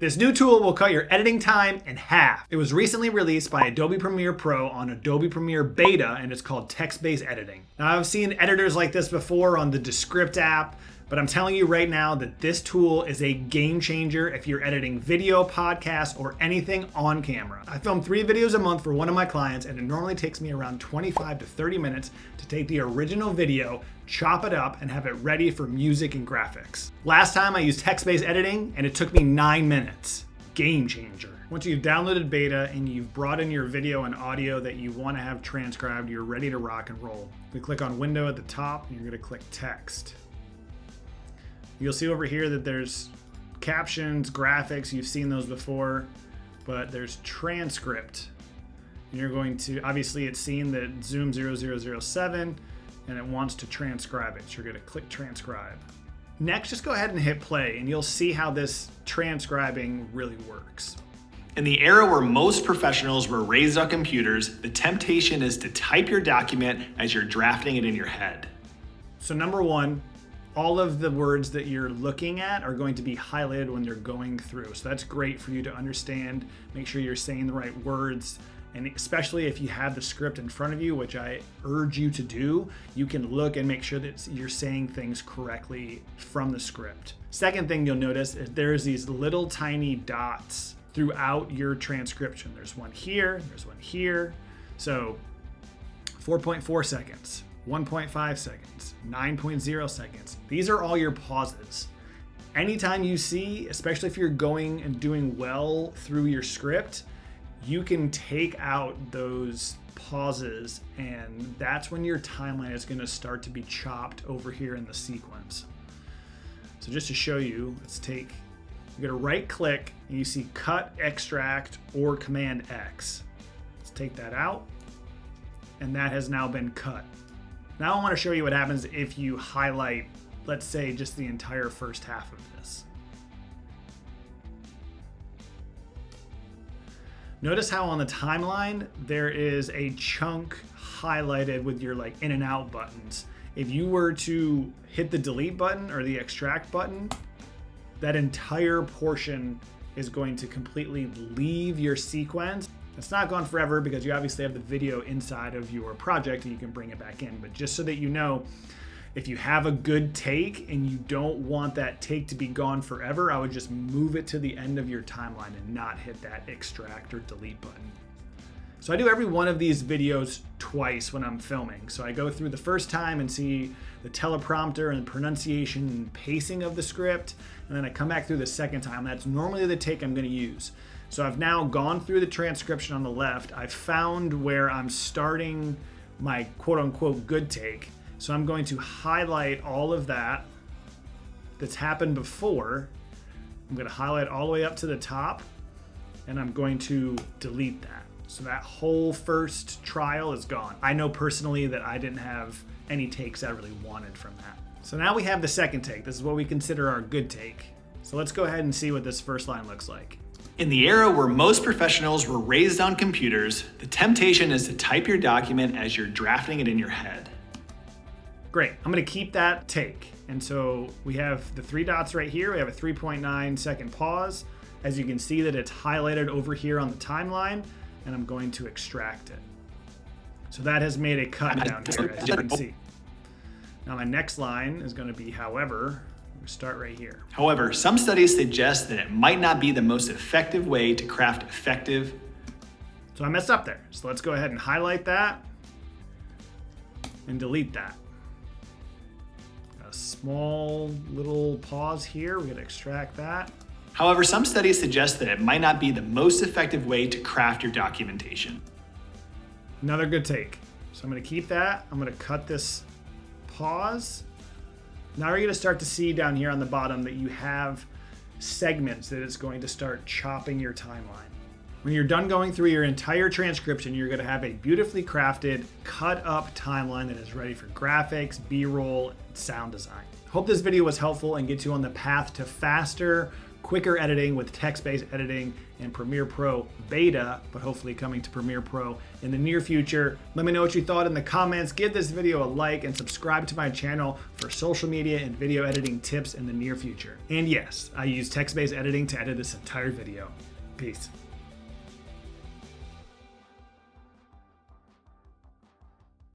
This new tool will cut your editing time in half. It was recently released by Adobe Premiere Pro on Adobe Premiere Beta, and it's called text-based editing. Now, I've seen editors like this before on the Descript app, but I'm telling you right now that this tool is a game changer if you're editing video, podcasts, or anything on camera. I film 3 videos a month for one of my clients, and it normally takes me around 25 to 30 minutes to take the original video, chop it up, and have it ready for music and graphics. Last time I used text-based editing, and it took me 9 minutes. Game changer. Once you've downloaded beta and you've brought in your video and audio that you want to have transcribed, you're ready to rock and roll. We click on Window at the top, and you're going to click Text. You'll see over here that there's captions, graphics, you've seen those before, but there's transcript. And you're going to, obviously it's seen that Zoom 0007 and it wants to transcribe it. So you're gonna click transcribe. Next, just go ahead and hit play and you'll see how this transcribing really works. In the era where most professionals were raised on computers, the temptation is to type your document as you're drafting it in your head. So number one, all of the words that you're looking at are going to be highlighted when they're going through. So that's great for you to understand, make sure you're saying the right words. And especially if you have the script in front of you, which I urge you to do, you can look and make sure that you're saying things correctly from the script. Second thing you'll notice is there's these little tiny dots throughout your transcription. There's one here, there's one here. So 4.4 seconds. 1.5 seconds, 9.0 seconds. These are all your pauses. Anytime you see, especially if you're going and doing well through your script, you can take out those pauses, and that's when your timeline is going to start to be chopped over here in the sequence. So just to show you, let's take, you're going to right click and you see cut, extract, or Command X. Let's take that out, and that has now been cut. Now I want to show you what happens if you highlight, let's say, just the entire first half of this. Notice how on the timeline, there is a chunk highlighted with your like in and out buttons. If you were to hit the delete button or the extract button, that entire portion is going to completely leave your sequence. It's not gone forever because you obviously have the video inside of your project and you can bring it back in. But just so that you know, if you have a good take and you don't want that take to be gone forever, I would just move it to the end of your timeline and not hit that extract or delete button. So I do every one of these videos twice when I'm filming. So I go through the first time and see the teleprompter and pronunciation and pacing of the script, and then I come back through the second time. That's normally the take I'm going to use. So I've now gone through the transcription on the left. I've found where I'm starting my quote unquote good take. So I'm going to highlight all of that that's happened before. I'm going to highlight all the way up to the top, and I'm going to delete that. So that whole first trial is gone. I know personally that I didn't have any takes I really wanted from that. So now we have the second take. This is what we consider our good take. So let's go ahead and see what this first line looks like. In the era where most professionals were raised on computers, the temptation is to type your document as you're drafting it in your head. Great, I'm gonna keep that take. And so we have the 3 dots right here. We have a 3.9 second pause. As you can see that it's highlighted over here on the timeline, and I'm going to extract it. So that has made a cut down here, as you can see. Now my next line is gonna be however. Start right here. However, some studies suggest that it might not be the most effective way to craft effective. So I messed up there. So let's go ahead and highlight that and delete that. A small little pause here. We're going to extract that. However, some studies suggest that it might not be the most effective way to craft your documentation. Another good take. So I'm going to keep that. I'm going to cut this pause. Now you're going to start to see down here on the bottom that you have segments that it's going to start chopping your timeline. When you're done going through your entire transcription, you're going to have a beautifully crafted, cut up timeline that is ready for graphics, B-roll, and sound design. Hope this video was helpful and gets you on the path to faster, quicker editing with text-based editing and Premiere Pro Beta, but hopefully coming to Premiere Pro in the near future. Let me know what you thought in the comments. Give this video a like and subscribe to my channel for social media and video editing tips in the near future. And yes, I use text-based editing to edit this entire video. Peace.